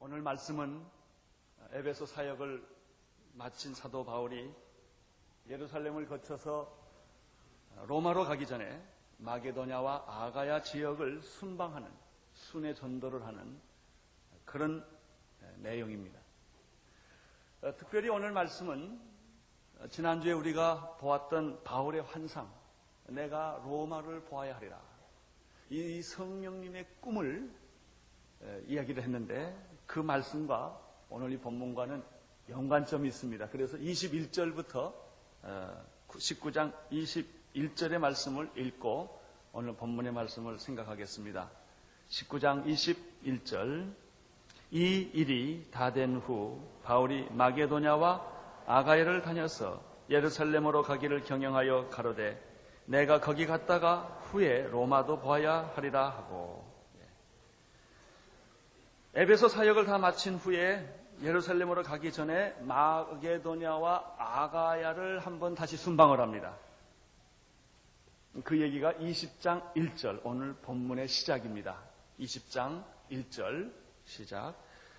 오늘 말씀은 에베소 사역을 마친 사도 바울이 예루살렘을 거쳐서 로마로 가기 전에 마게도냐와 아가야 지역을 순방하는 순회 전도를 하는 그런 내용입니다. 특별히 오늘 말씀은 지난주에 우리가 보았던 바울의 환상, 내가 로마를 보아야 하리라, 이 성령님의 꿈을 이야기를 했는데 그 말씀과 오늘 이 본문과는 연관점이 있습니다. 그래서 21절부터 19장 21절의 말씀을 읽고 오늘 본문의 말씀을 생각하겠습니다. 19장 21절. 이 일이 다 된 후 바울이 마게도냐와 아가야를 다녀서 예루살렘으로 가기를 경영하여 가로되 내가 거기 갔다가 후에 로마도 보아야 하리라 하고, 에베소 사역을 다 마친 후에 예루살렘으로 가기 전에 마게도냐와 아가야를 한번 다시 순방을 합니다. 그 얘기가 20장 1절 오늘 본문의 시작입니다. 20장 1절 시작.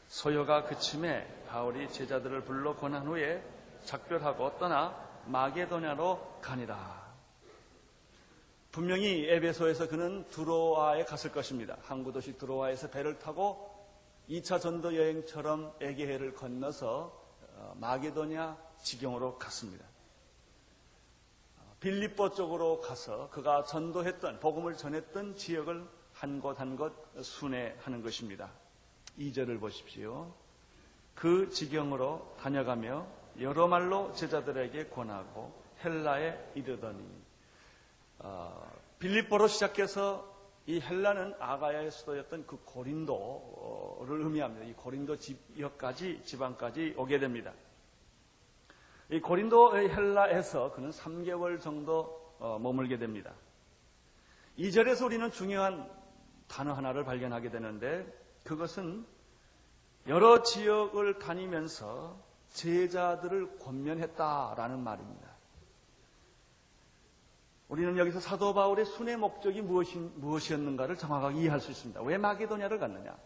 소요가 그침에 바울이 제자들을 불러 권한 후에 작별하고 떠나 마게도냐로 가니라. 분명히 에베소에서 그는 드로아에 갔을 것입니다. 항구 도시 드로아에서 배를 타고 2차 전도 여행처럼 에게해를 건너서 마게도냐 지경으로 갔습니다. 빌립보 쪽으로 가서 그가 전도했던, 복음을 전했던 지역을 한 곳 한 곳 순회하는 것입니다. 2절을 보십시오. 그 지경으로 다녀가며 여러 말로 제자들에게 권하고 헬라에 이르더니, 빌립보로 시작해서 이 헬라는 아가야의 수도였던 그 고린도를 의미합니다. 이 고린도 지역까지, 지방까지 오게 됩니다. 이 고린도의 헬라에서 그는 3개월 정도 머물게 됩니다. 2절에서 우리는 중요한 단어 하나를 발견하게 되는데, 그것은 여러 지역을 다니면서 제자들을 권면했다라는 말입니다. 우리는 여기서 사도 바울의 순회 목적이 무엇이었는가를 정확하게 이해할 수 있습니다. 왜 마게도냐를 갔느냐?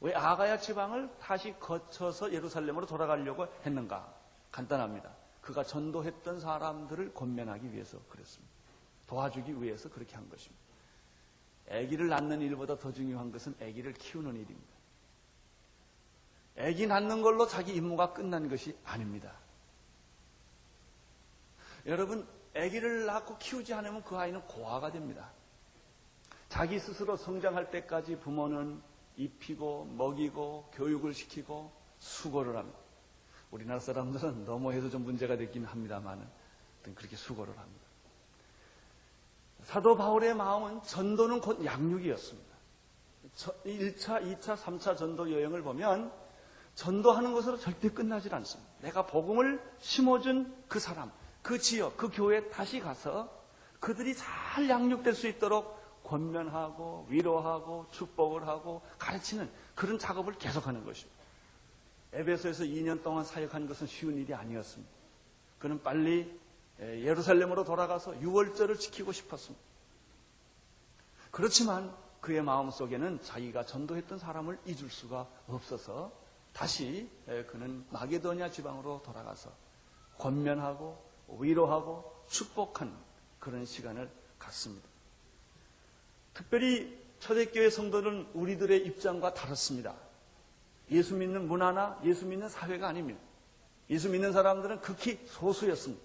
왜 아가야 지방을 다시 거쳐서 예루살렘으로 돌아가려고 했는가? 간단합니다. 그가 전도했던 사람들을 권면하기 위해서 그랬습니다. 도와주기 위해서 그렇게 한 것입니다. 아기를 낳는 일보다 더 중요한 것은 아기를 키우는 일입니다. 아기 낳는 걸로 자기 임무가 끝난 것이 아닙니다. 여러분, 아기를 낳고 키우지 않으면 그 아이는 고아가 됩니다. 자기 스스로 성장할 때까지 부모는 입히고 먹이고 교육을 시키고 수고를 합니다. 우리나라 사람들은 너무 해서 좀 문제가 되긴 합니다만 그렇게 수고를 합니다. 사도 바울의 마음은 전도는 곧 양육이었습니다. 1차, 2차, 3차 전도 여행을 보면 전도하는 것으로 절대 끝나질 않습니다. 내가 복음을 심어준 그 사람, 그 지역, 그 교회에 다시 가서 그들이 잘 양육될 수 있도록 권면하고 위로하고 축복을 하고 가르치는 그런 작업을 계속하는 것입니다. 에베소에서 2년 동안 사역한 것은 쉬운 일이 아니었습니다. 그는 빨리 예루살렘으로 돌아가서 유월절을 지키고 싶었습니다. 그렇지만 그의 마음속에는 자기가 전도했던 사람을 잊을 수가 없어서 다시 그는 마게도냐 지방으로 돌아가서 권면하고 위로하고 축복한 그런 시간을 갖습니다. 특별히 초대교회 성도는 우리들의 입장과 다릅니다. 예수 믿는 문화나 예수 믿는 사회가 아닙니다. 예수 믿는 사람들은 극히 소수였습니다.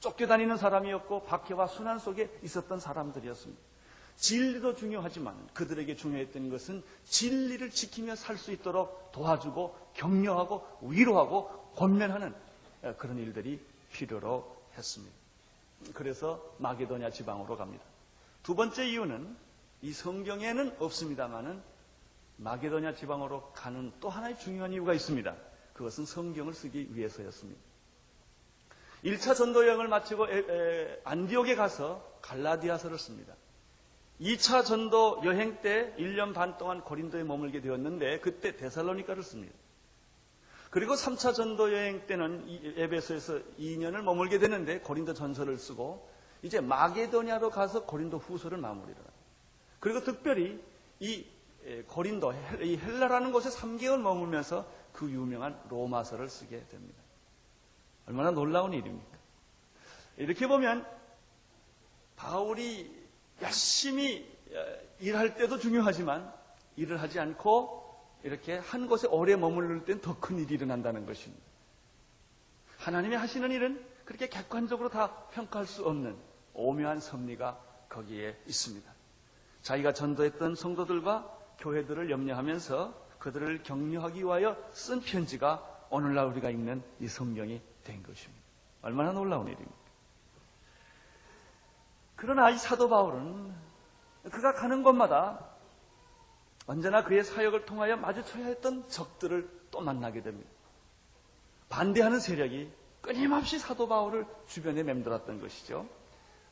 쫓겨다니는 사람이었고 박해와 순환 속에 있었던 사람들이었습니다. 진리도 중요하지만 그들에게 중요했던 것은 진리를 지키며 살 수 있도록 도와주고 격려하고 위로하고 권면하는 그런 일들이 필요로 했습니다. 그래서 마게도냐 지방으로 갑니다. 두 번째 이유는 이 성경에는 없습니다만은 마게도냐 지방으로 가는 또 하나의 중요한 이유가 있습니다. 그것은 성경을 쓰기 위해서였습니다. 1차 전도 여행을 마치고 안디옥에 가서 갈라디아서를 씁니다. 2차 전도 여행 때 1년 반 동안 고린도에 머물게 되었는데 그때 데살로니가를 씁니다. 그리고 3차 전도 여행 때는 에베소에서 2년을 머물게 되는데 고린도 전서를 쓰고 이제 마게도냐로 가서 고린도 후서를 마무리를 합니다. 그리고 특별히 이 고린도, 이 헬라라는 곳에 3개월 머물면서 그 유명한 로마서를 쓰게 됩니다. 얼마나 놀라운 일입니까? 이렇게 보면 바울이 열심히 일할 때도 중요하지만 일을 하지 않고 이렇게 한 곳에 오래 머무를 땐 더 큰 일이 일어난다는 것입니다. 하나님이 하시는 일은 그렇게 객관적으로 다 평가할 수 없는 오묘한 섭리가 거기에 있습니다. 자기가 전도했던 성도들과 교회들을 염려하면서 그들을 격려하기 위하여 쓴 편지가 오늘날 우리가 읽는 이 성경이 된 것입니다. 얼마나 놀라운 일입니까? 그러나 이 사도 바울은 그가 가는 곳마다 언제나 그의 사역을 통하여 마주쳐야 했던 적들을 또 만나게 됩니다. 반대하는 세력이 끊임없이 사도 바울을 주변에 맴돌았던 것이죠.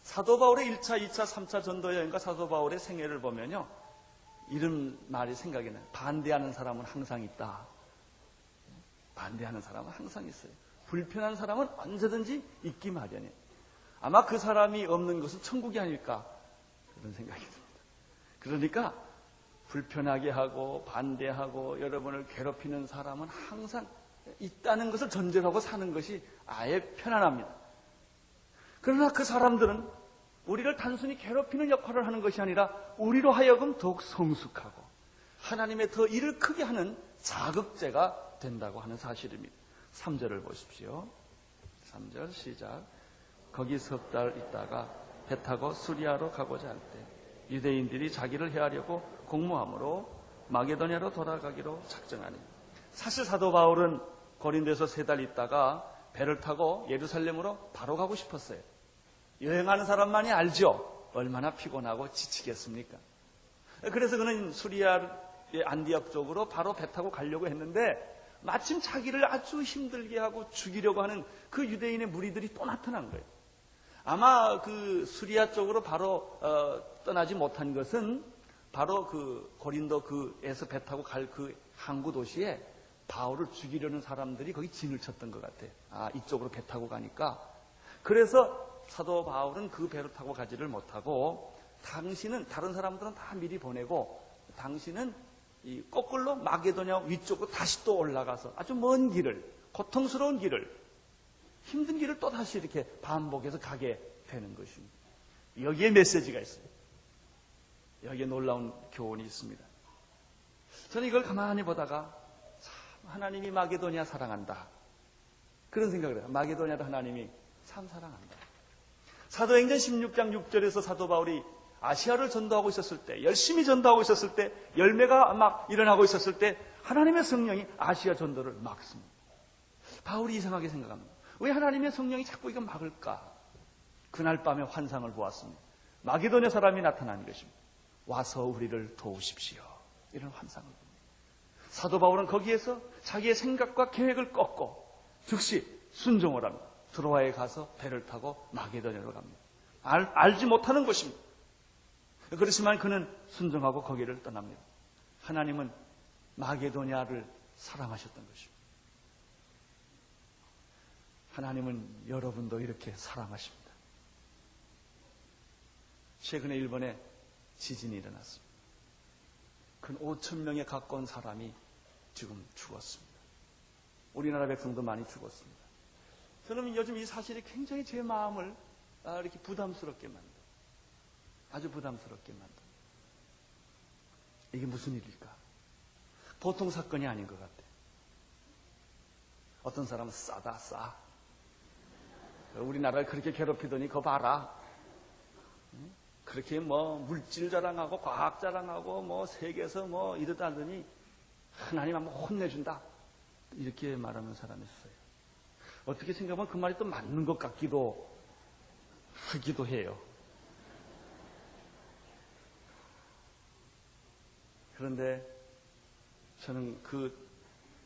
사도 바울의 1차, 2차, 3차 전도 여행과 사도 바울의 생애를 보면요, 이런 말이 생각이 나요. 반대하는 사람은 항상 있다. 반대하는 사람은 항상 있어요. 불편한 사람은 언제든지 있기 마련이에요. 아마 그 사람이 없는 것은 천국이 아닐까 그런 생각이 듭니다. 그러니까 불편하게 하고 반대하고 여러분을 괴롭히는 사람은 항상 있다는 것을 전제로 하고 사는 것이 아예 편안합니다. 그러나 그 사람들은 우리를 단순히 괴롭히는 역할을 하는 것이 아니라 우리로 하여금 더욱 성숙하고 하나님의 더 일을 크게 하는 자극제가 된다고 하는 사실입니다. 3절을 보십시오. 3절 시작. 거기 석 달 있다가 배 타고 수리아로 가고자 할 때 유대인들이 자기를 해하려고 공모함으로 마게도냐로 돌아가기로 작정하니. 사실 사도 바울은 고린도에서 3달 있다가 배를 타고 예루살렘으로 바로 가고 싶었어요. 여행하는 사람만이 알죠. 얼마나 피곤하고 지치겠습니까? 그래서 그는 수리아의 안디옥 쪽으로 바로 배 타고 가려고 했는데 마침 자기를 아주 힘들게 하고 죽이려고 하는 그 유대인의 무리들이 또 나타난 거예요. 아마 그 수리아 쪽으로 바로 떠나지 못한 것은 바로 그 고린도 그에서 배 타고 갈 그 항구 도시에 바울을 죽이려는 사람들이 거기 진을 쳤던 것 같아요. 아, 이쪽으로 배 타고 가니까. 그래서 사도 바울은 그 배를 타고 가지를 못하고 당신은 다른 사람들은 다 미리 보내고 당신은 이 거꾸로 마게도냐 위쪽으로 다시 또 올라가서 아주 먼 길을, 고통스러운 길을, 힘든 길을 또 다시 이렇게 반복해서 가게 되는 것입니다. 여기에 메시지가 있어요. 여기에 놀라운 교훈이 있습니다. 저는 이걸 가만히 보다가 참 하나님이 마게도냐 사랑한다. 그런 생각을 해요. 마게도냐도 하나님이 참 사랑한다. 사도행전 16장 6절에서 사도 바울이 아시아를 전도하고 있었을 때, 열심히 전도하고 있었을 때, 열매가 막 일어나고 있었을 때 하나님의 성령이 아시아 전도를 막습니다. 바울이 이상하게 생각합니다. 왜 하나님의 성령이 자꾸 이거 막을까? 그날 밤에 환상을 보았습니다. 마게도냐 사람이 나타난 것입니다. 와서 우리를 도우십시오. 이런 환상을 봅니다. 사도 바울은 거기에서 자기의 생각과 계획을 꺾고 즉시 순종을 합니다. 드로아에 가서 배를 타고 마게도냐로 갑니다. 알지 못하는 것입니다. 그렇지만 그는 순종하고 거기를 떠납니다. 하나님은 마게도냐를 사랑하셨던 것입니다. 하나님은 여러분도 이렇게 사랑하십니다. 최근에 일본에 지진이 일어났습니다. 근 5천 명에 가까운 사람이 지금 죽었습니다. 우리나라 백성도 많이 죽었습니다. 저는 요즘 이 사실이 굉장히 제 마음을 이렇게 부담스럽게 만듭니다. 아주 부담스럽게 만듭니다. 이게 무슨 일일까? 보통 사건이 아닌 것 같아요. 어떤 사람은 싸다, 싸. 우리나라를 그렇게 괴롭히더니 그거 봐라. 그렇게 뭐 물질 자랑하고 과학 자랑하고 뭐 세계에서 뭐 이러다더니 하나님 한번 혼내준다. 이렇게 말하는 사람이 있어요. 어떻게 생각하면 그 말이 또 맞는 것 같기도 하기도 해요. 그런데 저는 그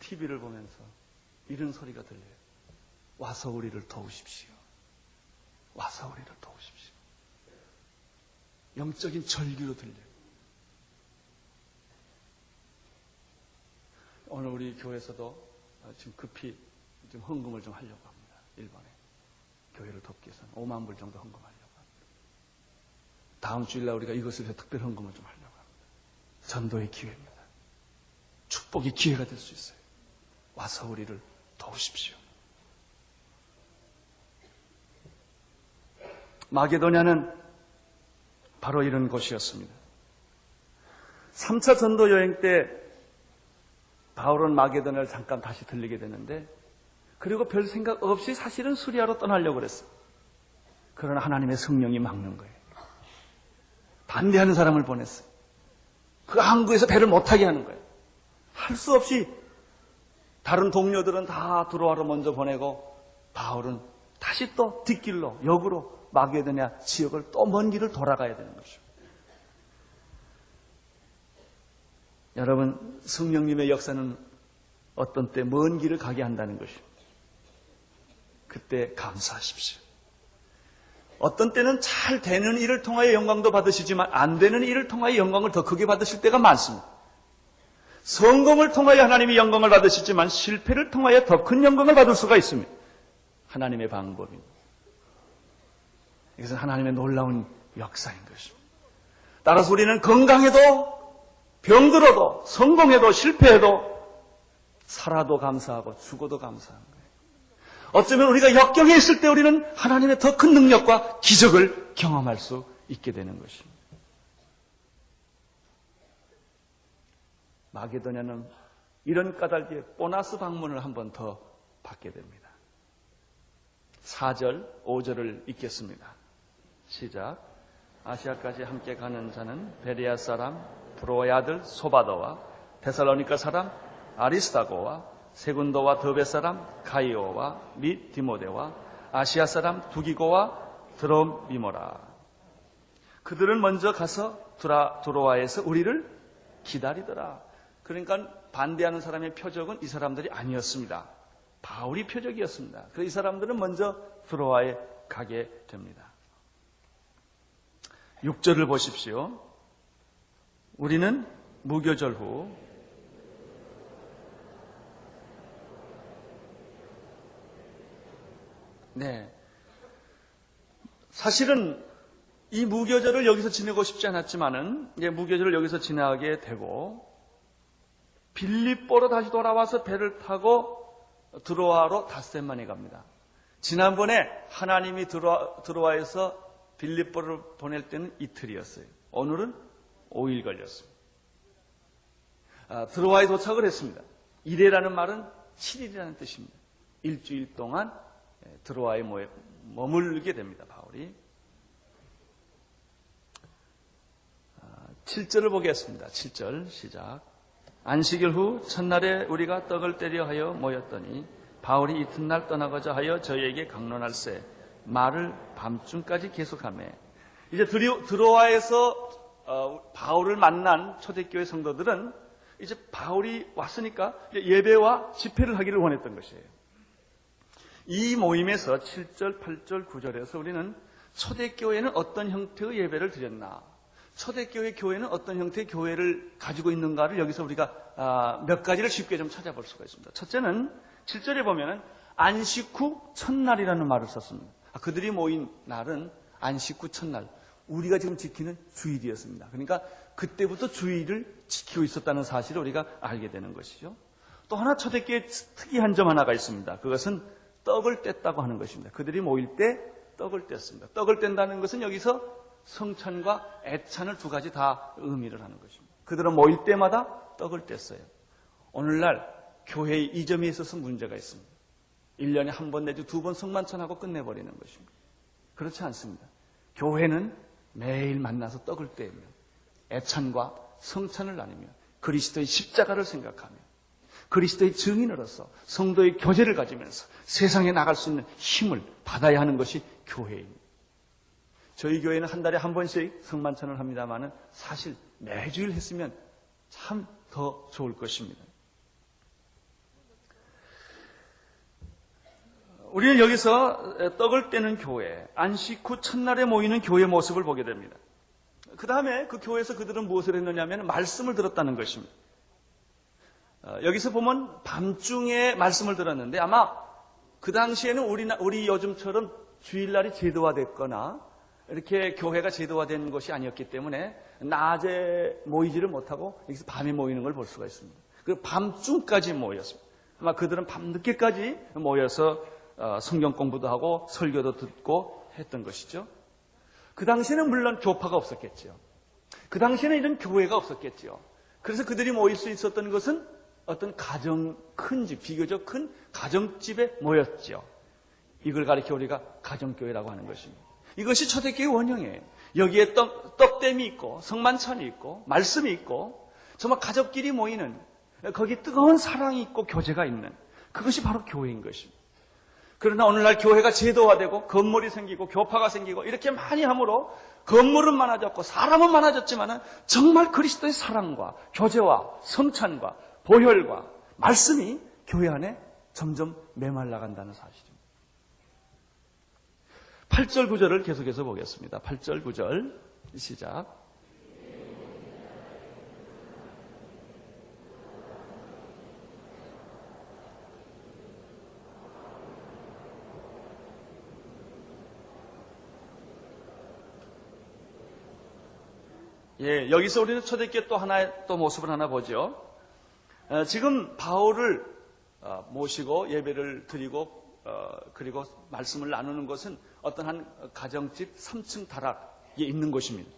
TV를 보면서 이런 소리가 들려요. 와서 우리를 도우십시오. 와서 우리를 도우십시오. 영적인 절규로 들려요. 오늘 우리 교회에서도 지금 급히 좀 헌금을 좀 하려고 합니다. 일본에. 교회를 돕기 위해서는 5만 불 정도 헌금하려고 합니다. 다음 주일날 우리가 이것을 위해 특별 헌금을 좀 하려고 합니다. 전도의 기회입니다. 축복의 기회가 될 수 있어요. 와서 우리를 도우십시오. 마게도냐는 바로 이런 곳이었습니다. 3차 전도 여행 때 바울은 마게도냐를 잠깐 다시 들리게 되는데, 그리고 별 생각 없이 사실은 수리아로 떠나려고 그랬어요. 그러나 하나님의 성령이 막는 거예요. 반대하는 사람을 보냈어요. 그 항구에서 배를 못 타게 하는 거예요. 할 수 없이 다른 동료들은 다 드로아로 먼저 보내고 바울은 다시 또 뒷길로 역으로 마게도냐 지역을 또 먼 길을 돌아가야 되는 것이죠. 여러분, 성령님의 역사는 어떤 때 먼 길을 가게 한다는 것입니다. 그때 감사하십시오. 어떤 때는 잘 되는 일을 통하여 영광도 받으시지만 안 되는 일을 통하여 영광을 더 크게 받으실 때가 많습니다. 성공을 통하여 하나님이 영광을 받으시지만 실패를 통하여 더 큰 영광을 받을 수가 있습니다. 하나님의 방법입니다. 이것은 하나님의 놀라운 역사인 것입니다. 따라서 우리는 건강해도 병들어도 성공해도 실패해도 살아도 감사하고 죽어도 감사한 거예요. 어쩌면 우리가 역경에 있을 때 우리는 하나님의 더 큰 능력과 기적을 경험할 수 있게 되는 것입니다. 마게도냐는 이런 까닭에 보너스 방문을 한 번 더 받게 됩니다. 4절, 5절을 읽겠습니다. 시작. 아시아까지 함께 가는 자는 베레아 사람 브로의 아들 소바더와 데살로니가 사람 아리스타고와 세군도와 더베 사람 가이오와 및 디모데와 아시아 사람 두기고와 드로미모라. 그들은 먼저 가서 드로아에서 우리를 기다리더라. 그러니까 반대하는 사람의 표적은 이 사람들이 아니었습니다. 바울이 표적이었습니다. 그래서 이 사람들은 먼저 드로아에 가게 됩니다. 6절을 보십시오. 우리는 무교절 후 사실은 이 무교절을 여기서 지내고 싶지 않았지만은 무교절을 여기서 지나게 되고 빌립보로 다시 돌아와서 배를 타고 드로아로 닷새만에 갑니다. 지난번에 하나님이 드로아에서 빌립보를 보낼 때는 이틀이었어요. 오늘은 5일 걸렸습니다. 드로아에 도착을 했습니다. 이레라는 말은 7일이라는 뜻입니다. 일주일 동안 드로아에 머물게 됩니다. 바울이. 7절을 보겠습니다. 7절 시작. 안식일 후 첫날에 우리가 떡을 떼려 하여 모였더니 바울이 이튿날 떠나고자 하여 저희에게 강론할세 말을 밤중까지 계속하며, 이제 드로아에서 바울을 만난 초대교회 성도들은 이제 바울이 왔으니까 예배와 집회를 하기를 원했던 것이에요. 이 모임에서 7절, 8절, 9절에서 우리는 초대교회는 어떤 형태의 예배를 드렸나, 초대교회 교회는 어떤 형태의 교회를 가지고 있는가를 여기서 우리가 몇 가지를 쉽게 좀 찾아볼 수가 있습니다. 첫째는 7절에 보면은 안식 후 첫날이라는 말을 썼습니다. 그들이 모인 날은 안식 후 첫날, 우리가 지금 지키는 주일이었습니다. 그러니까 그때부터 주일을 지키고 있었다는 사실을 우리가 알게 되는 것이죠. 또 하나 초대교회의 특이한 점 하나가 있습니다. 그것은 떡을 뗐다고 하는 것입니다. 그들이 모일 때 떡을 뗐습니다. 떡을 뗀다는 것은 여기서 성찬과 애찬을 두 가지 다 의미를 하는 것입니다. 그들은 모일 때마다 떡을 뗐어요. 오늘날 교회의 이 점에 있어서 문제가 있습니다. 1년에 한 번 내지 두 번 성만찬하고 끝내버리는 것입니다. 그렇지 않습니다. 교회는 매일 만나서 떡을 떼며 애찬과 성찬을 나누며 그리스도의 십자가를 생각하며 그리스도의 증인으로서 성도의 교제를 가지면서 세상에 나갈 수 있는 힘을 받아야 하는 것이 교회입니다. 저희 교회는 한 달에 한 번씩 성만찬을 합니다만은 사실 매주일 했으면 참 더 좋을 것입니다. 우리는 여기서 떡을 떼는 교회, 안식 후 첫날에 모이는 교회 모습을 보게 됩니다. 그 다음에 그 교회에서 그들은 무엇을 했느냐면 말씀을 들었다는 것입니다. 여기서 보면 밤중에 말씀을 들었는데 아마 그 당시에는 우리 요즘처럼 주일날이 제도화됐거나 이렇게 교회가 제도화된 것이 아니었기 때문에 낮에 모이지를 못하고 여기서 밤에 모이는 걸 볼 수가 있습니다. 그리고 밤중까지 모였습니다. 아마 그들은 밤늦게까지 모여서 성경 공부도 하고 설교도 듣고 했던 것이죠. 그 당시에는 물론 교파가 없었겠죠. 그 당시에는 이런 교회가 없었겠죠. 그래서 그들이 모일 수 있었던 것은 어떤 큰 집, 비교적 큰 가정집에 모였죠. 이걸 가리켜 우리가 가정교회라고 하는 것입니다. 이것이 초대교회 원형이에요. 여기에 떡댐이 있고 성만찬이 있고 말씀이 있고 정말 가족끼리 모이는, 거기 뜨거운 사랑이 있고 교제가 있는, 그것이 바로 교회인 것입니다. 그러나 오늘날 교회가 제도화되고 건물이 생기고 교파가 생기고 이렇게 많이 함으로 건물은 많아졌고 사람은 많아졌지만 정말 그리스도의 사랑과 교제와 성찬과 보혈과 말씀이 교회 안에 점점 메말라간다는 사실입니다. 8절 9절을 계속해서 보겠습니다. 8절 9절 시작. 예, 여기서 우리는 초대교회 또 하나의 또 모습을 하나 보죠. 지금 바울을 모시고 예배를 드리고 그리고 말씀을 나누는 것은 어떤 한 가정집 3층 다락에 있는 곳입니다.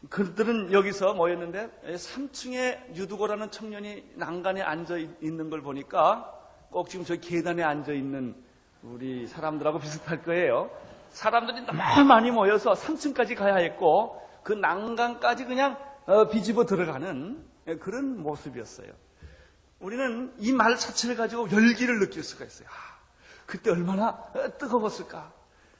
그들은 여기서 모였는데 3층에 유두고라는 청년이 난간에 앉아 있는 걸 보니까 꼭 지금 저희 계단에 앉아 있는 우리 사람들하고 비슷할 거예요. 사람들이 너무 많이 모여서 3층까지 가야 했고 그 난간까지 그냥 비집어 들어가는 그런 모습이었어요. 우리는 이 말 자체를 가지고 열기를 느낄 수가 있어요. 그때 얼마나 뜨거웠을까.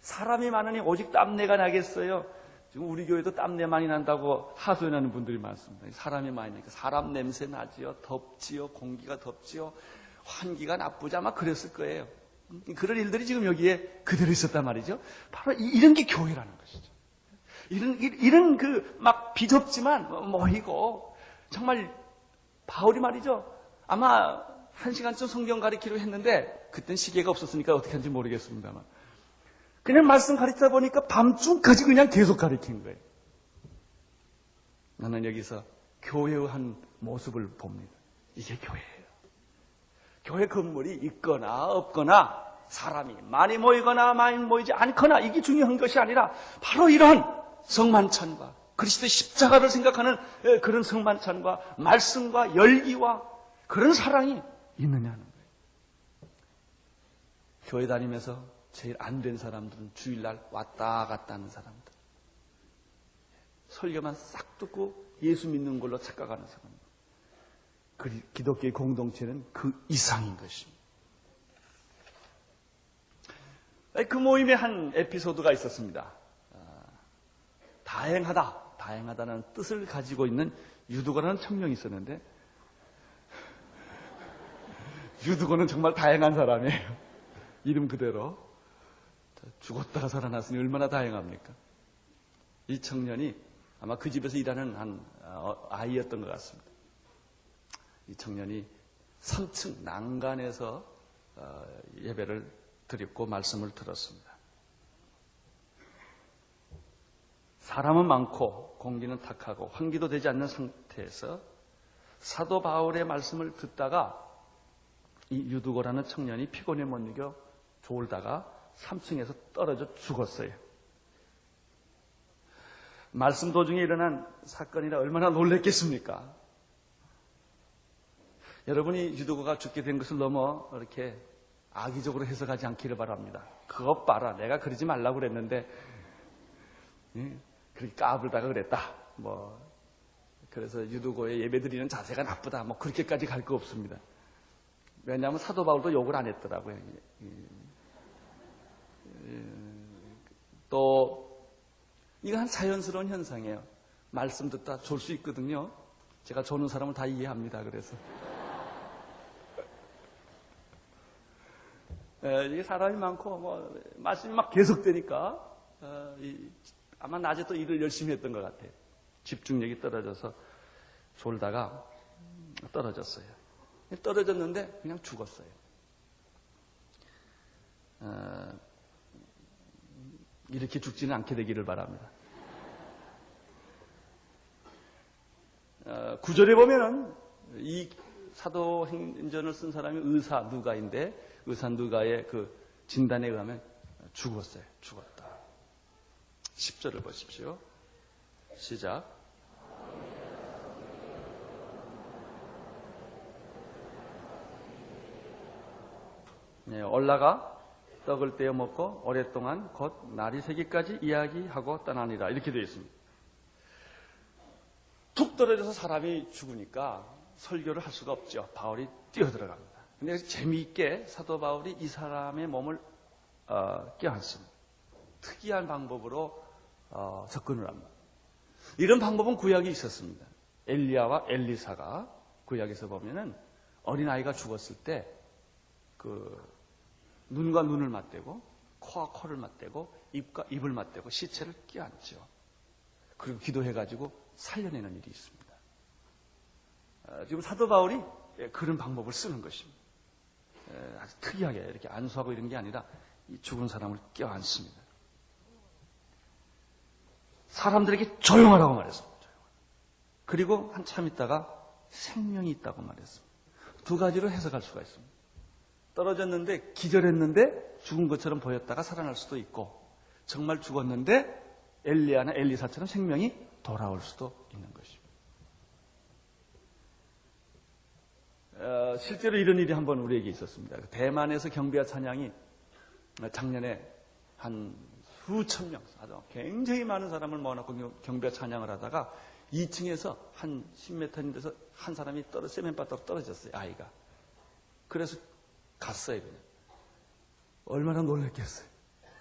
사람이 많으니 오직 땀내가 나겠어요. 지금 우리 교회도 땀내 많이 난다고 하소연하는 분들이 많습니다. 사람이 많이 나니까 사람 냄새 나지요, 덥지요, 공기가 덥지요, 환기가 나쁘지 아마 그랬을 거예요. 그런 일들이 지금 여기에 그대로 있었단 말이죠. 바로 이런 게 교회라는 것이죠. 이런 막 비좁지만 모이고, 정말 바울이 말이죠. 아마 1시간쯤 성경 가르치기로 했는데 그땐 시계가 없었으니까 어떻게 하는지 모르겠습니다만 그냥 말씀 가르치다 보니까 밤중까지 그냥 계속 가르친 거예요. 나는 여기서 교회의 한 모습을 봅니다. 이게 교회예요. 교회 건물이 있거나 없거나 사람이 많이 모이거나 많이 모이지 않거나 이게 중요한 것이 아니라 바로 이런 성만찬과 그리스도의 십자가를 생각하는 그런 성만찬과 말씀과 열기와 그런 사랑이 있느냐는 거예요. 교회 다니면서 제일 안 된 사람들은 주일날 왔다 갔다 하는 사람들. 설교만 싹 듣고 예수 믿는 걸로 착각하는 사람들. 기독교의 공동체는 그 이상인 것입니다. 그 모임에 한 에피소드가 있었습니다. 다행하다는 뜻을 가지고 있는 유두고라는 청년이 있었는데 유두고는 정말 다행한 사람이에요. 이름 그대로 죽었다가 살아났으니 얼마나 다행합니까? 이 청년이 아마 그 집에서 일하는 한 아이였던 것 같습니다. 이 청년이 3층 난간에서 예배를 드렸고 말씀을 들었습니다. 사람은 많고 공기는 탁하고 환기도 되지 않는 상태에서 사도 바울의 말씀을 듣다가 이 유두고라는 청년이 피곤에 못 이겨 졸다가 3층에서 떨어져 죽었어요. 말씀 도중에 일어난 사건이라 얼마나 놀랬겠습니까? 여러분이 유두고가 죽게 된 것을 너무 이렇게 악의적으로 해석하지 않기를 바랍니다. 그것 봐라, 내가 그러지 말라고 그랬는데 그렇게 까불다가 그랬다. 그래서 유두고의 예배드리는 자세가 나쁘다. 그렇게까지 갈 거 없습니다. 왜냐하면 사도 바울도 욕을 안 했더라고요. 또 이거 한 자연스러운 현상이에요. 말씀 듣다 졸 수 있거든요. 제가 조는 사람을 다 이해합니다. 그래서 이게 사람이 많고 말씀이 막 계속되니까 아마 낮에 또 일을 열심히 했던 것 같아요. 집중력이 떨어져서 졸다가 떨어졌어요. 떨어졌는데 그냥 죽었어요. 이렇게 죽지는 않게 되기를 바랍니다. 구절에 보면은 이 사도행전을 쓴 사람이 의사 누가인데 의사 누가의 그 진단에 의하면 죽었어요. 죽었다. 10절을 보십시오. 시작. 네, 올라가 떡을 떼어 먹고 오랫동안 곧 날이 새기까지 이야기하고 떠나니라. 이렇게 되어 있습니다. 툭 떨어져서 사람이 죽으니까 설교를 할 수가 없죠. 바울이 뛰어들어갑니다. 근데 재미있게 사도 바울이 이 사람의 몸을 껴안습니다. 특이한 방법으로 접근을 합니다. 이런 방법은 구약에 있었습니다. 엘리야와 엘리사가 구약에서 보면은 어린아이가 죽었을 때 눈과 눈을 맞대고 코와 코를 맞대고 입과 입을 맞대고 시체를 껴안죠. 그리고 기도해가지고 살려내는 일이 있습니다. 지금 사도 바울이 그런 방법을 쓰는 것입니다. 아주 특이하게 이렇게 안수하고 이런 게 아니라 이 죽은 사람을 껴안습니다. 사람들에게 조용하라고 말했습니다. 그리고 한참 있다가 생명이 있다고 말했습니다. 두 가지로 해석할 수가 있습니다. 떨어졌는데 기절했는데 죽은 것처럼 보였다가 살아날 수도 있고 정말 죽었는데 엘리야나 엘리사처럼 생명이 돌아올 수도 있는 것입니다. 실제로 이런 일이 한번 우리에게 있었습니다. 대만에서 경배와 찬양이 작년에 한 수천 명, 굉장히 많은 사람을 모아놓고 경배와 찬양을 하다가 2층에서 한 10m 데서 한 사람이 세면바닥으로 떨어졌어요, 아이가. 그래서 갔어요, 그냥. 얼마나 놀랐겠어요.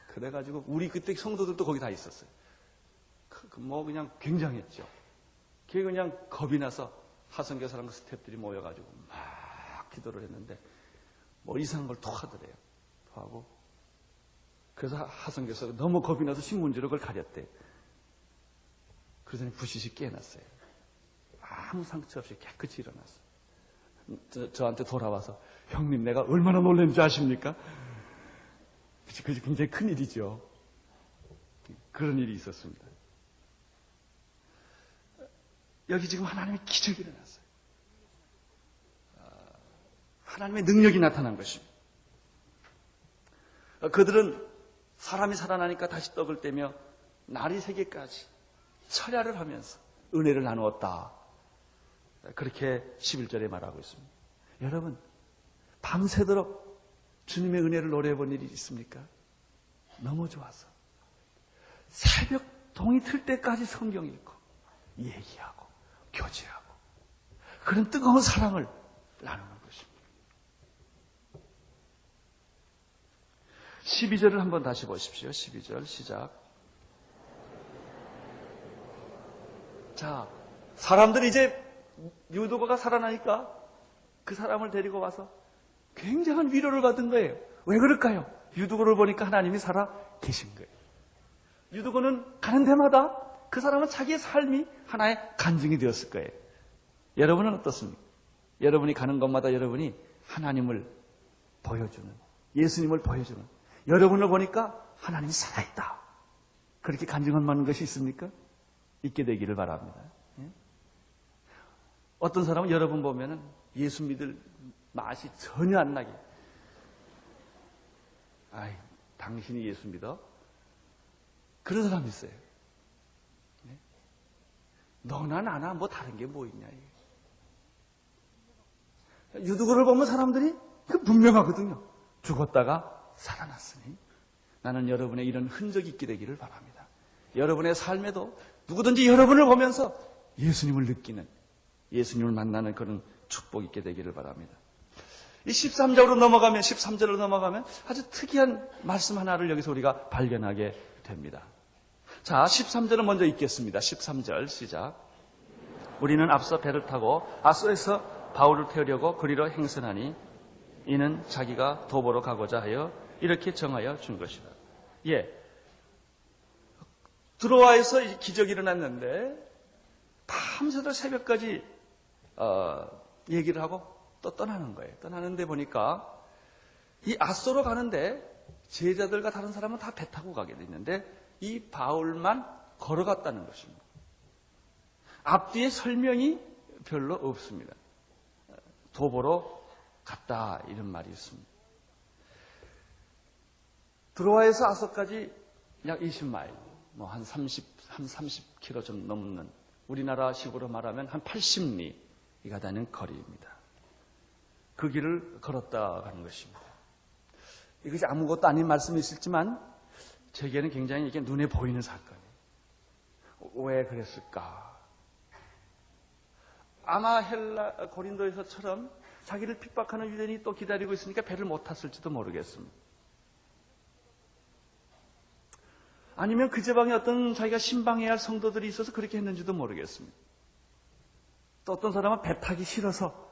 그래가지고 우리 그때 성도들도 거기 다 있었어요. 그냥 굉장했죠. 그게 그냥 겁이 나서 하성교사랑 스태프들이 모여가지고 막 기도를 했는데 뭐 이상한 걸 토하더래요. 토하고 그래서 하성교사가 너무 겁이 나서 신문지로 그걸 가렸대요. 그러더니 부시시 깨어났어요. 아무 상처 없이 깨끗이 일어났어요. 저한테 돌아와서 형님 내가 얼마나 놀랐는지 아십니까? 그게 굉장히 큰 일이죠. 그런 일이 있었습니다. 여기 지금 하나님의 기적이 일어났어요. 하나님의 능력이 나타난 것입니다. 그들은 사람이 살아나니까 다시 떡을 떼며 날이 새기까지 철야를 하면서 은혜를 나누었다. 그렇게 11절에 말하고 있습니다. 여러분, 밤새도록 주님의 은혜를 노래해 본 일이 있습니까? 너무 좋아서. 새벽 동이 틀 때까지 성경 읽고, 얘기하고, 교제하고, 그런 뜨거운 사랑을 나누는 것입니다. 12절을 한번 다시 보십시오. 12절 시작. 자, 사람들이 이제 유도가가 살아나니까 그 사람을 데리고 와서 굉장한 위로를 받은 거예요. 왜 그럴까요? 유두고를 보니까 하나님이 살아 계신 거예요. 유두고는 가는 데마다 그 사람은 자기의 삶이 하나의 간증이 되었을 거예요. 여러분은 어떻습니까? 여러분이 가는 곳마다 여러분이 하나님을 보여주는, 예수님을 보여주는, 여러분을 보니까 하나님이 살아있다. 그렇게 간증할 만한 것이 있습니까? 있게 되기를 바랍니다. 어떤 사람은 여러분 보면은 예수 믿을 맛이 전혀 안 나게. 아이, 당신이 예수 믿어? 그런 사람이 있어요. 너나 나나 뭐 다른 게 뭐 있냐. 유두고를 보면 사람들이 분명하거든요. 죽었다가 살아났으니 나는 여러분의 이런 흔적이 있게 되기를 바랍니다. 여러분의 삶에도 누구든지 여러분을 보면서 예수님을 느끼는, 예수님을 만나는 그런 축복이 있게 되기를 바랍니다. 이 13절로 넘어가면, 13절로 넘어가면 아주 특이한 말씀 하나를 여기서 우리가 발견하게 됩니다. 자, 13절은 먼저 읽겠습니다. 13절 시작. 우리는 앞서 배를 타고 아소에서 바울을 태우려고 그리로 행선하니 이는 자기가 도보로 가고자 하여 이렇게 정하여 준 것이다. 예. 드로아에서 기적이 일어났는데 밤새도록 새벽까지 얘기를 하고 또 떠나는 거예요. 떠나는데 보니까 이 아소로 가는데 제자들과 다른 사람은 다 배 타고 가게 됐는데 이 바울만 걸어갔다는 것입니다. 앞뒤에 설명이 별로 없습니다. 도보로 갔다 이런 말이 있습니다. 드로아에서 아서까지 약 20마일, 한 30km 좀 넘는 우리나라식으로 말하면 한 80리가 되는 거리입니다. 그 길을 걸었다 하는 것입니다. 이것이 아무것도 아닌 말씀이 있을지만 제게는 굉장히 이게 눈에 보이는 사건이에요. 왜 그랬을까? 아마 고린도에서처럼 자기를 핍박하는 유대인이 또 기다리고 있으니까 배를 못 탔을지도 모르겠습니다. 아니면 그 지방에 어떤 자기가 신방해야 할 성도들이 있어서 그렇게 했는지도 모르겠습니다. 또 어떤 사람은 배 타기 싫어서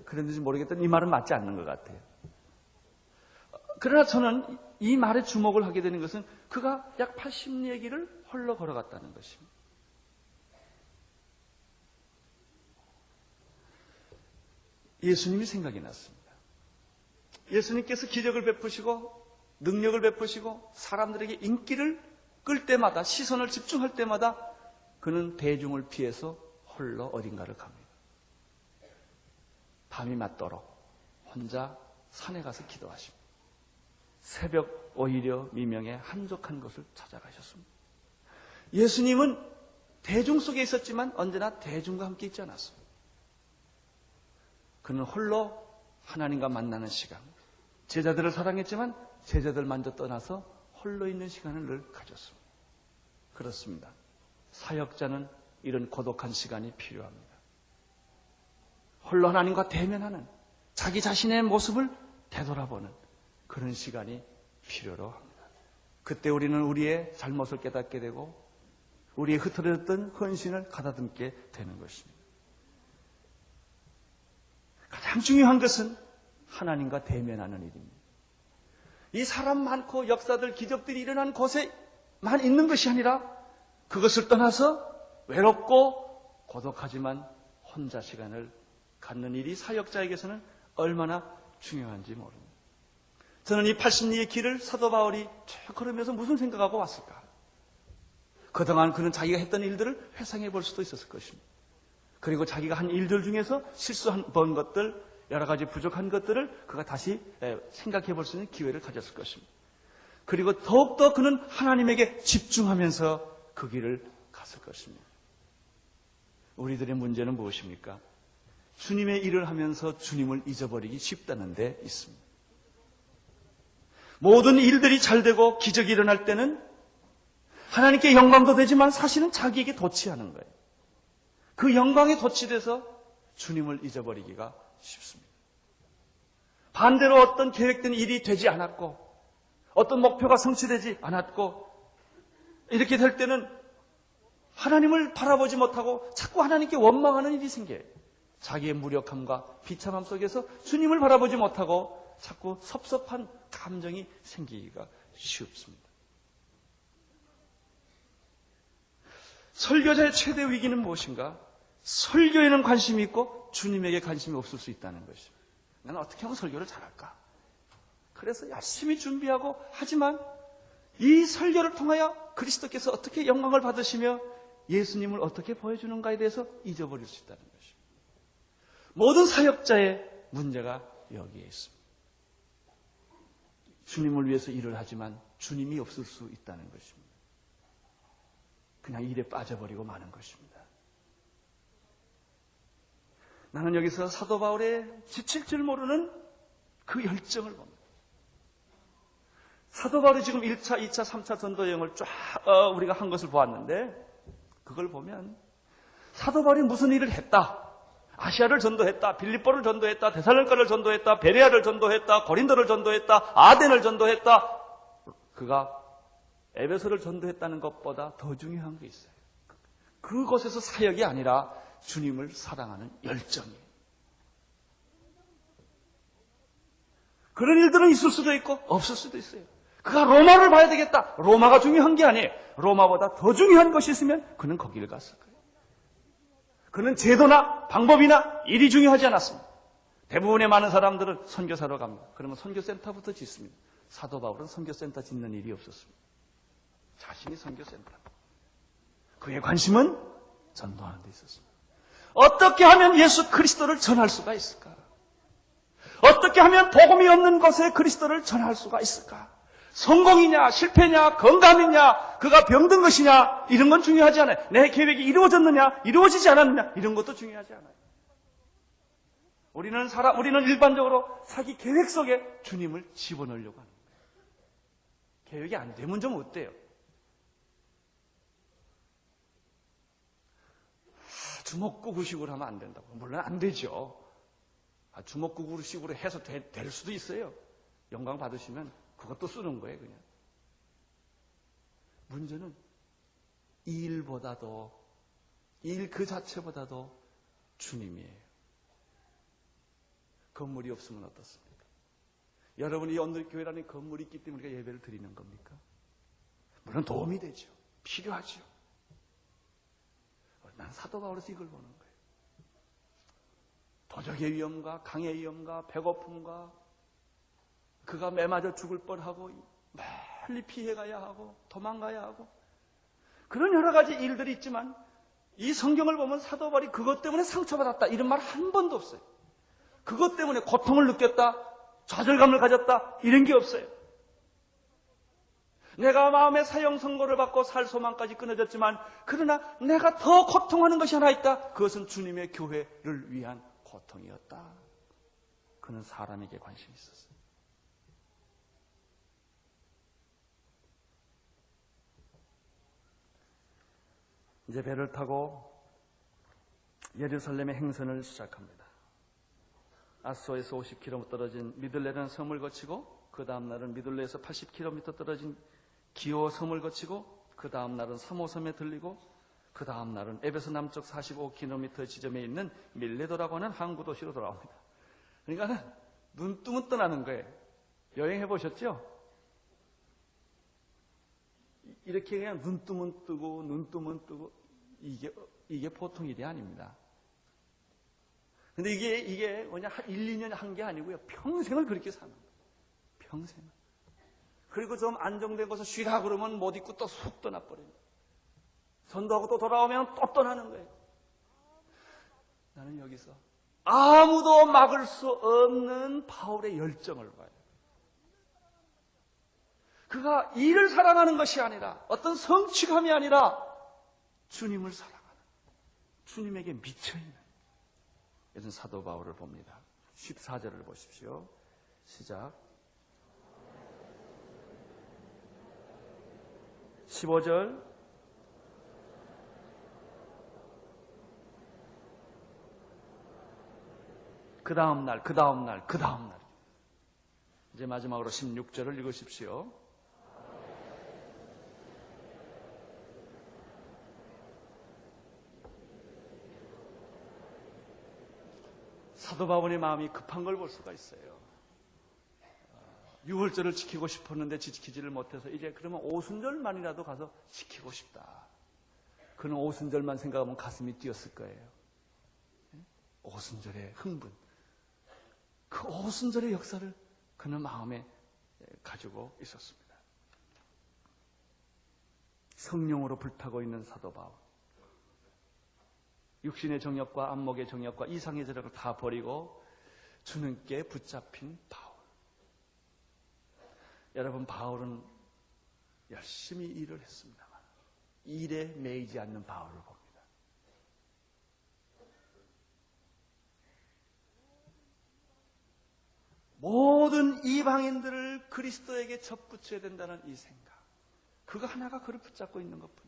그랬는지 모르겠더니 이 말은 맞지 않는 것 같아요. 그러나 저는 이 말에 주목을 하게 되는 것은 그가 약 80리의 길을 홀로 걸어갔다는 것입니다. 예수님이 생각이 났습니다. 예수님께서 기적을 베푸시고 능력을 베푸시고 사람들에게 인기를 끌 때마다 시선을 집중할 때마다 그는 대중을 피해서 홀로 어딘가를 갑니다. 밤이 맞도록 혼자 산에 가서 기도하십니다. 새벽 오히려 미명에 한적한 곳을 찾아가셨습니다. 예수님은 대중 속에 있었지만 언제나 대중과 함께 있지 않았습니다. 그는 홀로 하나님과 만나는 시간, 제자들을 사랑했지만 제자들 먼저 떠나서 홀로 있는 시간을 늘 가졌습니다. 그렇습니다. 사역자는 이런 고독한 시간이 필요합니다. 홀로 하나님과 대면하는 자기 자신의 모습을 되돌아보는 그런 시간이 필요로 합니다. 그때 우리는 우리의 잘못을 깨닫게 되고 우리의 흐트러졌던 헌신을 가다듬게 되는 것입니다. 가장 중요한 것은 하나님과 대면하는 일입니다. 이 사람 많고 역사들, 기적들이 일어난 곳에만 있는 것이 아니라 그것을 떠나서 외롭고 고독하지만 혼자 시간을 갖는 일이 사역자에게서는 얼마나 중요한지 모릅니다. 저는 이 80리의 길을 사도 바울이 쭉 걸으면서 무슨 생각하고 왔을까? 그동안 그는 자기가 했던 일들을 회상해 볼 수도 있었을 것입니다. 그리고 자기가 한 일들 중에서 실수한 것들, 여러 가지 부족한 것들을 그가 다시 생각해 볼 수 있는 기회를 가졌을 것입니다. 그리고 더욱더 그는 하나님에게 집중하면서 그 길을 갔을 것입니다. 우리들의 문제는 무엇입니까? 주님의 일을 하면서 주님을 잊어버리기 쉽다는 데 있습니다. 모든 일들이 잘 되고 기적이 일어날 때는 하나님께 영광도 되지만 사실은 자기에게 도취하는 거예요. 그 영광에 도취돼서 주님을 잊어버리기가 쉽습니다. 반대로 어떤 계획된 일이 되지 않았고 어떤 목표가 성취되지 않았고 이렇게 될 때는 하나님을 바라보지 못하고 자꾸 하나님께 원망하는 일이 생겨요. 자기의 무력함과 비참함 속에서 주님을 바라보지 못하고 자꾸 섭섭한 감정이 생기기가 쉽습니다. 설교자의 최대 위기는 무엇인가? 설교에는 관심이 있고 주님에게 관심이 없을 수 있다는 것입니다. 나는 어떻게 하면 설교를 잘할까? 그래서 열심히 준비하고 하지만 이 설교를 통하여 그리스도께서 어떻게 영광을 받으시며 예수님을 어떻게 보여주는가에 대해서 잊어버릴 수 있다는 것입니다. 모든 사역자의 문제가 여기에 있습니다. 주님을 위해서 일을 하지만 주님이 없을 수 있다는 것입니다. 그냥 일에 빠져버리고 마는 것입니다. 나는 여기서 사도 바울의 지칠 줄 모르는 그 열정을 봅니다. 사도 바울이 지금 1차, 2차, 3차 전도 여행을 쫙 우리가 한 것을 보았는데 그걸 보면 사도 바울이 무슨 일을 했다. 아시아를 전도했다. 빌립보를 전도했다. 데살로니가를 전도했다. 베레아를 전도했다. 고린도를 전도했다. 아덴을 전도했다. 그가 에베소를 전도했다는 것보다 더 중요한 게 있어요. 그곳에서 사역이 아니라 주님을 사랑하는 열정이에요. 그런 일들은 있을 수도 있고 없을 수도 있어요. 그가 로마를 봐야 되겠다. 로마가 중요한 게 아니에요. 로마보다 더 중요한 것이 있으면 그는 거기를 갔을 거예요. 그는 제도나 방법이나 일이 중요하지 않았습니다. 대부분의 많은 사람들은 선교사로 갑니다. 그러면 선교센터부터 짓습니다. 사도 바울은 선교센터 짓는 일이 없었습니다. 자신이 선교센터. 그의 관심은 전도하는 데 있었습니다. 어떻게 하면 예수 그리스도를 전할 수가 있을까? 어떻게 하면 복음이 없는 곳에 그리스도를 전할 수가 있을까? 성공이냐, 실패냐, 건강이냐, 그가 병든 것이냐, 이런 건 중요하지 않아요. 내 계획이 이루어졌느냐, 이루어지지 않았느냐, 이런 것도 중요하지 않아요. 우리는 일반적으로 자기 계획 속에 주님을 집어넣으려고 하는 거예요. 계획이 안 되면 좀 어때요? 주먹구구식으로 하면 안 된다고. 물론 안 되죠. 주먹구구식으로 해서 될 수도 있어요. 영광 받으시면 그것도 쓰는 거예요, 그냥. 문제는 이 일보다도, 이 일 그 자체보다도 주님이에요. 건물이 없으면 어떻습니까? 여러분이 이 언덕교회라는 건물이 있기 때문에 우리가 예배를 드리는 겁니까? 물론 도움이 되죠. 필요하죠. 난 사도 바울에서 이걸 보는 거예요. 도적의 위험과 강의 위험과 배고픔과 그가 매맞아 죽을 뻔하고 멀리 피해가야 하고 도망가야 하고 그런 여러 가지 일들이 있지만 이 성경을 보면 사도 바울이 그것 때문에 상처받았다 이런 말 한 번도 없어요. 그것 때문에 고통을 느꼈다, 좌절감을 가졌다 이런 게 없어요. 내가 마음의 사형 선고를 받고 살 소망까지 끊어졌지만 그러나 내가 더 고통하는 것이 하나 있다. 그것은 주님의 교회를 위한 고통이었다. 그는 사람에게 관심이 있었어요. 이제 배를 타고 예루살렘의 행선을 시작합니다. 아소에서 50km 떨어진 미들레라는 섬을 거치고 그 다음 날은 미들레에서 80km 떨어진 기호 섬을 거치고 그 다음 날은 사모섬에 들리고 그 다음 날은 에베소 남쪽 45km 지점에 있는 밀레도라고 하는 항구 도시로 돌아옵니다. 그러니까 눈 뜨면 떠나는 거예요. 여행해 보셨죠? 이렇게 그냥 눈 뜨면 뜨고 눈 뜨면 뜨고 이게 보통 일이 아닙니다. 근데 이게 뭐냐 1, 2년 한 게 아니고요. 평생을 그렇게 사는 거예요. 평생을. 그리고 좀 안정된 곳에서 쉬라 그러면 못 있고 또 쑥 떠나버립니다. 전도하고 또 돌아오면 또 떠나는 거예요. 나는 여기서 아무도 막을 수 없는 바울의 열정을 봐요. 그가 일을 사랑하는 것이 아니라 어떤 성취감이 아니라 주님을 사랑하는 주님에게 미쳐있는 이런 사도 바울을 봅니다. 14절을 보십시오. 시작. 15절 그 다음 날 이제 마지막으로 16절을 읽으십시오. 사도 바울의 마음이 급한 걸 볼 수가 있어요. 6월절을 지키고 싶었는데 지키지를 못해서 이제 그러면 오순절만이라도 가서 지키고 싶다. 그는 오순절만 생각하면 가슴이 뛰었을 거예요. 오순절의 흥분. 그 오순절의 역사를 그는 마음에 가지고 있었습니다. 성령으로 불타고 있는 사도 바울. 육신의 정욕과 안목의 정욕과 이상의 저력을 다 버리고 주님께 붙잡힌 바울. 여러분, 바울은 열심히 일을 했습니다만 일에 매이지 않는 바울을 봅니다. 모든 이방인들을 그리스도에게 접붙여야 된다는 이 생각, 그거 하나가 그를 붙잡고 있는 것뿐입니다.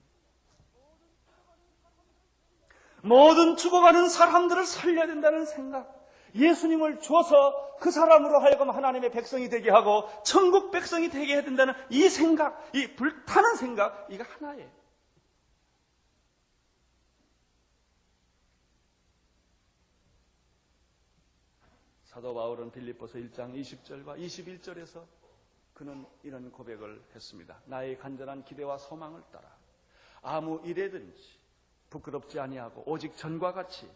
모든 죽어가는 사람들을 살려야 된다는 생각, 예수님을 줘서 그 사람으로 하여금 하나님의 백성이 되게 하고 천국 백성이 되게 해야 된다는 이 생각, 이 불타는 생각, 이거 하나예요. 사도 바울은 빌립보서 1장 20절과 21절에서 그는 이런 고백을 했습니다. 나의 간절한 기대와 소망을 따라 아무 일에든지 부끄럽지 아니하고 오직 전과 같이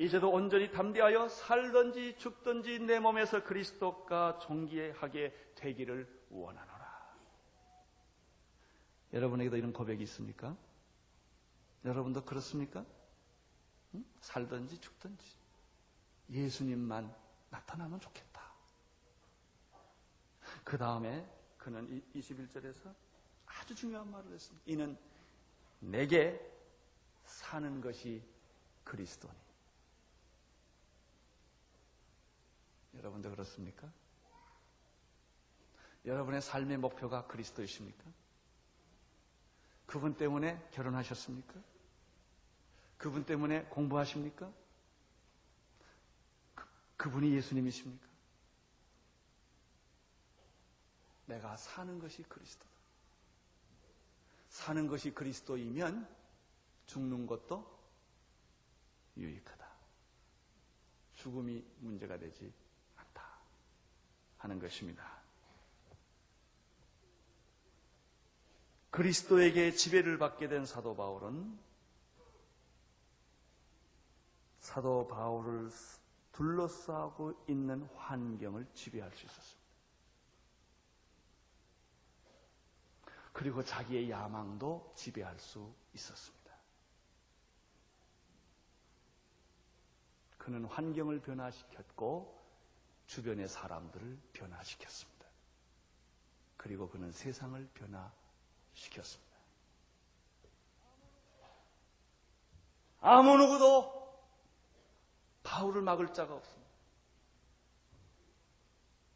이제도 온전히 담대하여 살든지 죽든지 내 몸에서 그리스도가 존귀하게 되기를 원하노라. 여러분에게도 이런 고백이 있습니까? 여러분도 그렇습니까? 살든지 죽든지 예수님만 나타나면 좋겠다. 그 다음에 그는 21절에서 아주 중요한 말을 했습니다. 이는 내게 사는 것이 그리스도니. 여러분도 그렇습니까? 여러분의 삶의 목표가 그리스도이십니까? 그분 때문에 결혼하셨습니까? 그분 때문에 공부하십니까? 그분이 예수님이십니까? 내가 사는 것이 그리스도다. 사는 것이 그리스도이면 죽는 것도 유익하다. 죽음이 문제가 되지 않다 하는 것입니다. 그리스도에게 지배를 받게 된 사도 바울은 사도 바울을 둘러싸고 있는 환경을 지배할 수 있었습니다. 그리고 자기의 야망도 지배할 수 있었습니다. 그는 환경을 변화시켰고 주변의 사람들을 변화시켰습니다. 그리고 그는 세상을 변화시켰습니다. 아무 누구도 바울을 막을 자가 없습니다.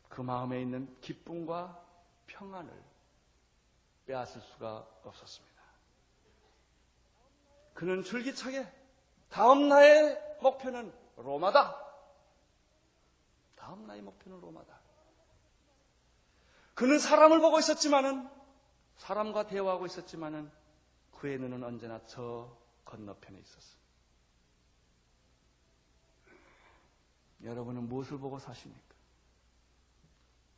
그 마음에 있는 기쁨과 평안을 빼앗을 수가 없었습니다. 그는 줄기차게 다음 나의 목표는 로마다. 다음 나의 목표는 로마다. 그는 사람을 보고 있었지만은, 사람과 대화하고 있었지만은 그의 눈은 언제나 저 건너편에 있었습니다. 여러분은 무엇을 보고 사십니까?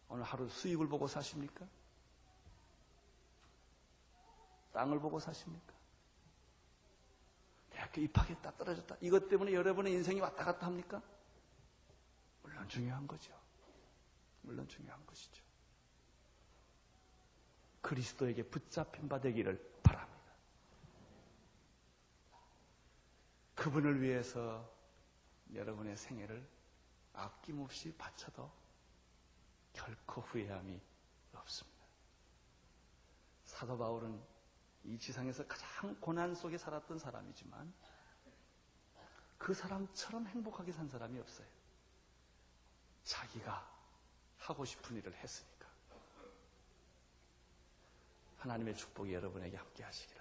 오늘 하루 수입을 보고 사십니까? 땅을 보고 사십니까? 대학교 입학했다 떨어졌다 이것 때문에 여러분의 인생이 왔다 갔다 합니까? 물론 중요한 거죠. 물론 중요한 것이죠. 그리스도에게 붙잡힌 바 되기를 바랍니다. 그분을 위해서 여러분의 생애를 아낌없이 바쳐도 결코 후회함이 없습니다. 사도 바울은 이 지상에서 가장 고난 속에 살았던 사람이지만 그 사람처럼 행복하게 산 사람이 없어요. 자기가 하고 싶은 일을 했으니까. 하나님의 축복이 여러분에게 함께 하시길